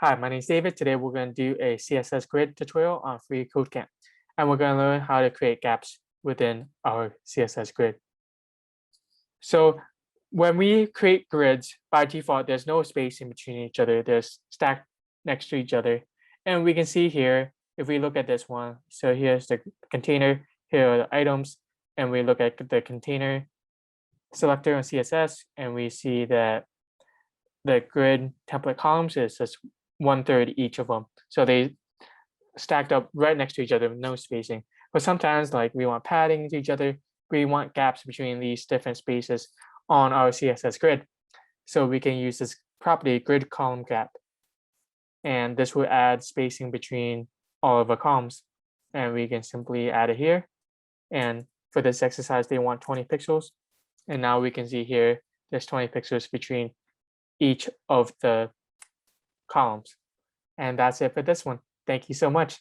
Hi, my name is David. Today we're going to do a CSS Grid tutorial on freeCodeCamp, and we're going to learn how to create gaps within our CSS Grid. So when we create grids, by default, there's no spacing between each other. They're stacked next to each other. And we can see here, if we look at this one, so here's the container, here are the items, and we look at the container selector on CSS, and we see that the grid template columns is just 1/3 each of them. So they stacked up right next to each other with no spacing. But sometimes like we want padding to each other, we want gaps between these different spaces on our CSS grid. So we can use this property grid column gap. And this will add spacing between all of the columns. And we can simply add it here. And for this exercise, they want 20 pixels. And now we can see here, there's 20 pixels between each of the columns. And that's it for this one. Thank you so much.